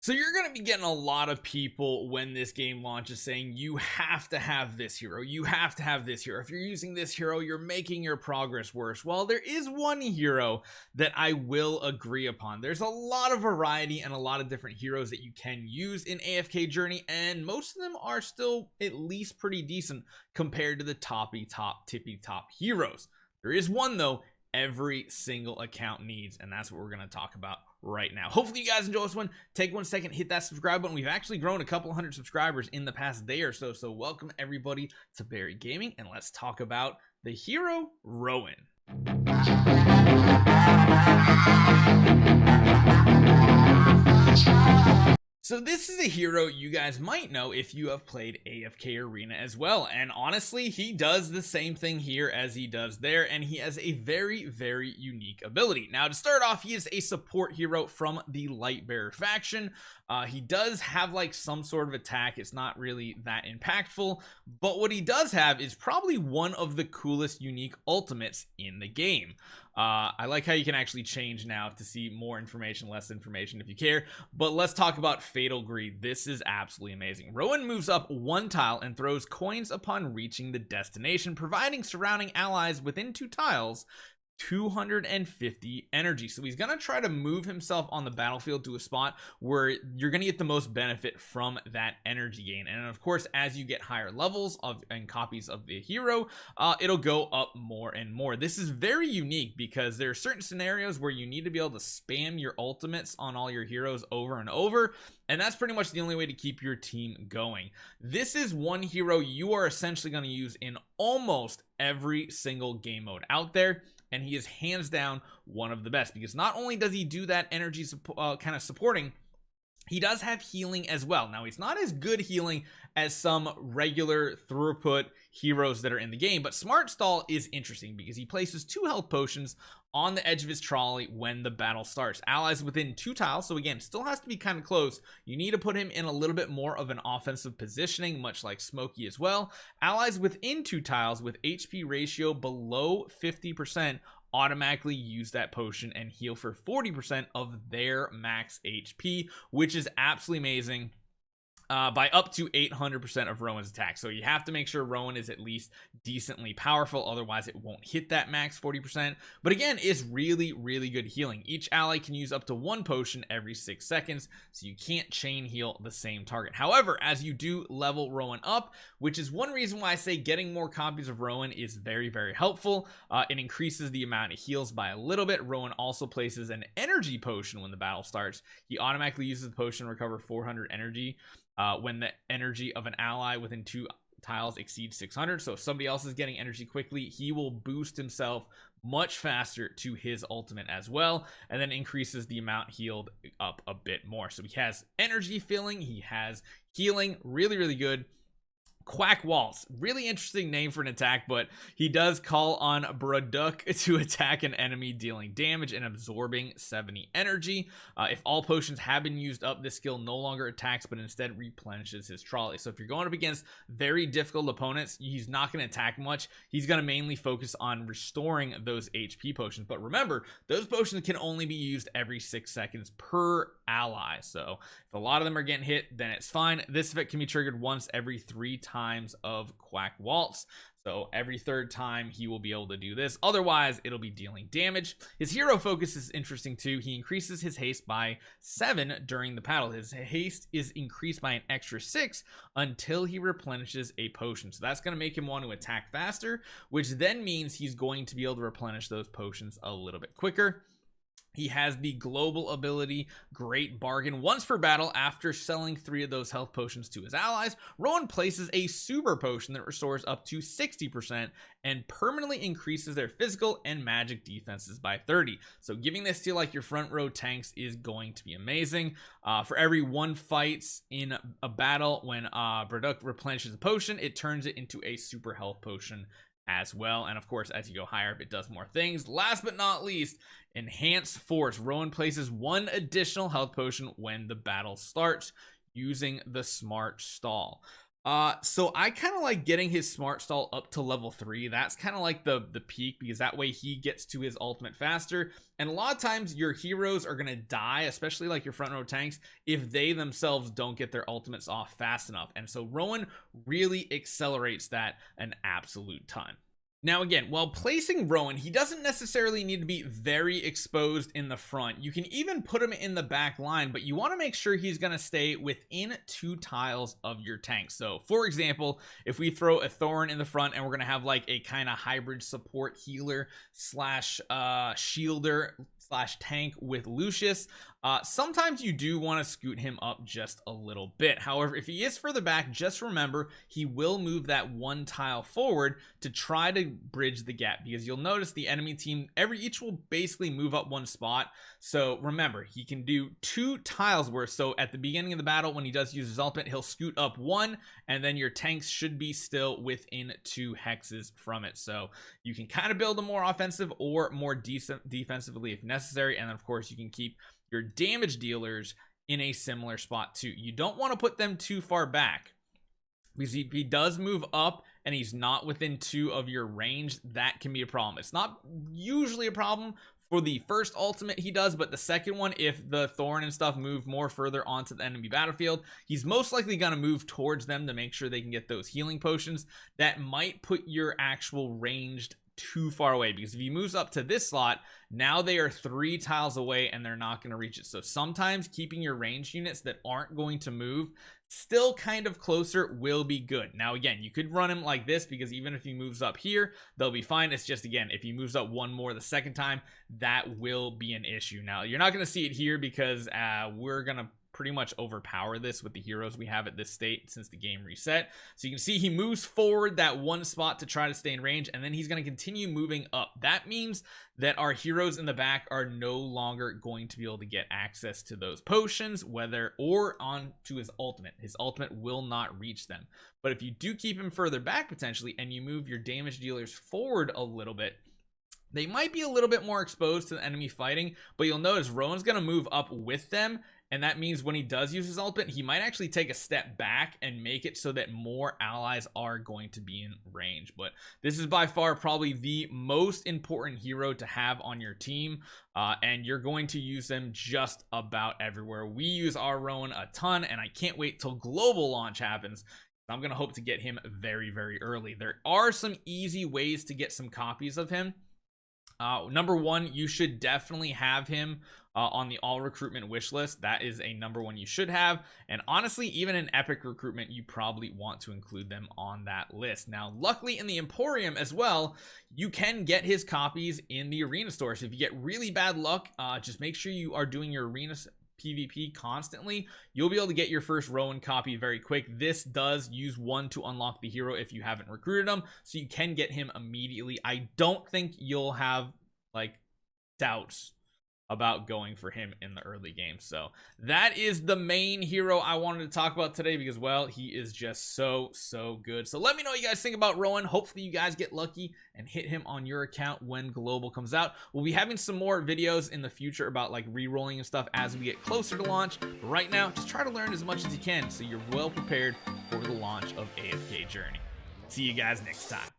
So you're going to be getting a lot of people when this game launches saying you have to have this hero, you have to have this hero. If you're using this hero, you're making your progress worse. Well, there is one hero that I will agree upon. There's a lot of variety and a lot of different heroes that you can use in AFK Journey, and most of them are still at least pretty decent compared to the tippy top heroes. There is one though every single account needs, and that's what we're going to talk about right now. Hopefully you guys enjoy this one. Take 1 second, hit that subscribe button. We've actually grown a couple hundred subscribers in the past day or so, so welcome everybody to Barry Gaming, and let's talk about the hero Rowan. So this is a hero you guys might know if you have played AFK Arena as well, and honestly he does the same thing here as he does there, and he has a very unique ability. Now to start off, he is a support hero from the Lightbearer faction. He does have like some sort of attack. It's not really that impactful, but what he does have is probably one of the coolest unique ultimates in the game. I like how you can actually change now to see more information, less information if you care, but let's talk about Fatal Greed. This is absolutely amazing. Rowan moves up 1 tile and throws coins upon reaching the destination, providing surrounding allies within 2 tiles 250 energy. So he's gonna try to move himself on the battlefield to a spot where you're gonna get the most benefit from that energy gain, and of course as you get higher levels of and copies of the hero, it'll go up more and more. This is very unique because there are certain scenarios where you need to be able to spam your ultimates on all your heroes over and over, and that's pretty much the only way to keep your team going. This is one hero you are essentially going to use in almost every single game mode out there, and he is hands down one of the best because not only does he do that energy kind of supporting, he does have healing as well. Now he's not as good healing as some regular throughput heroes that are in the game, but Smart Stall is interesting because he places 2 health potions on the edge of his trolley when the battle starts. Allies within 2 tiles, so again still has to be kind of close. You need to put him in a little bit more of an offensive positioning, much like Smokey as well. Allies within 2 tiles with HP ratio below 50% automatically use that potion and heal for 40% of their max HP, which is absolutely amazing. By up to 800% of Rowan's attack. So you have to make sure Rowan is at least decently powerful, otherwise it won't hit that max 40%. But again, it's really good healing. Each ally can use up to 1 potion every 6 seconds, so you can't chain heal the same target. However, as you do level Rowan up, which is one reason why I say getting more copies of Rowan is very helpful, it increases the amount of heals by a little bit. Rowan also places an energy potion when the battle starts. He automatically uses the potion to recover 400 energy when the energy of an ally within 2 tiles exceeds 600. So if somebody else is getting energy quickly, he will boost himself much faster to his ultimate as well, and then increases the amount healed up a bit more. So he has energy filling, he has healing, really good. Quack Waltz, really interesting name for an attack, but he does call on Braduk to attack an enemy, dealing damage and absorbing 70 energy. If all potions have been used up, this skill no longer attacks but instead replenishes his trolley. So if you're going up against very difficult opponents, he's not going to attack much. He's going to mainly focus on restoring those HP potions, but remember, those potions can only be used every 6 seconds per ally. So if a lot of them are getting hit, then it's fine. This effect can be triggered once every 3 times of Quack Waltz. So every 3rd time he will be able to do this, otherwise it'll be dealing damage. His hero focus is interesting too. He increases his haste by 7 during the battle. His haste is increased by an extra 6 until he replenishes a potion. So that's going to make him want to attack faster, which then means he's going to be able to replenish those potions a little bit quicker. He has the global ability Great Bargain. Once per battle, after selling 3 of those health potions to his allies, Rowan places a super potion that restores up to 60% and permanently increases their physical and magic defenses by 30. So giving this to like your front row tanks is going to be amazing. For every 1 fights in a battle, when Braduk replenishes a potion, it turns it into a super health potion as well. And of course, as you go higher up, it does more things. Last but not least, Enhanced Force. Rowan places 1 additional health potion when the battle starts using the Smart Stall. So I kind of like getting his smart stall up to level 3. That's kind of like the peak, because that way he gets to his ultimate faster. And a lot of times your heroes are gonna die, especially like your front row tanks, if they themselves don't get their ultimates off fast enough. And so Rowan really accelerates that an absolute ton. Now again, while placing Rowan, he doesn't necessarily need to be very exposed in the front. You can even put him in the back line, but you want to make sure he's going to stay within 2 tiles of your tank. So for example, if we throw a Thorn in the front and we're going to have like a kind of hybrid support healer slash shielder slash tank with Lucius, sometimes you do want to scoot him up just a little bit. However, if he is further back, just remember he will move that 1 tile forward to try to bridge the gap, because you'll notice the enemy team each will basically move up 1 spot. So remember, he can do 2 tiles worth. So at the beginning of the battle, when he does use his ultimate, he'll scoot up 1, and then your tanks should be still within 2 hexes from it. So you can kind of build a more offensive or more decent defensively if necessary. And then of course you can keep your damage dealers in a similar spot too. You don't want to put them too far back, because he does move up and he's not within 2 of your range. That can be a problem. It's not usually a problem for the first ultimate he does, but the second one, if the Thorn and stuff move more further onto the enemy battlefield, he's most likely going to move towards them to make sure they can get those healing potions. That might put your actual ranged too far away, because if he moves up to this slot, now they are 3 tiles away and they're not going to reach it. So sometimes keeping your ranged units that aren't going to move still kind of closer will be good. Now again, you could run him like this, because even if he moves up here, they'll be fine. It's just, again, if he moves up 1 more the second time, that will be an issue. Now you're not going to see it here, because we're going to pretty much overpower this with the heroes we have at this state since the game reset. So you can see he moves forward that 1 spot to try to stay in range, and then he's going to continue moving up. That means that our heroes in the back are no longer going to be able to get access to those potions, whether or on to his ultimate. His ultimate will not reach them. But if you do keep him further back potentially, and you move your damage dealers forward a little bit, they might be a little bit more exposed to the enemy fighting. But you'll notice Rowan's going to move up with them, and that means when he does use his ultimate, he might actually take a step back and make it so that more allies are going to be in range. But this is by far probably the most important hero to have on your team, and you're going to use them just about everywhere. We use our Rowan a ton, and I can't wait till global launch happens. I'm going to hope to get him very, very early. There are some easy ways to get some copies of him. Number 1, you should definitely have him on the all recruitment wish list. That is a number 1 you should have. And honestly, even in epic recruitment, you probably want to include them on that list. Now, luckily in the Emporium as well, you can get his copies in the arena store. So if you get really bad luck, just make sure you are doing your arena PvP constantly. You'll be able to get your first Rowan copy very quick. This does use 1 to unlock the hero if you haven't recruited him, so you can get him immediately. I don't think you'll have like doubts about going for him in the early game. So that is the main hero I wanted to talk about today, because, well, he is just so good. So let me know what you guys think about Rowan. Hopefully you guys get lucky and hit him on your account when global comes out. We'll be having some more videos in the future about like re-rolling and stuff as we get closer to launch. But right now, just try to learn as much as you can so you're well prepared for the launch of AFK Journey. See you guys next time.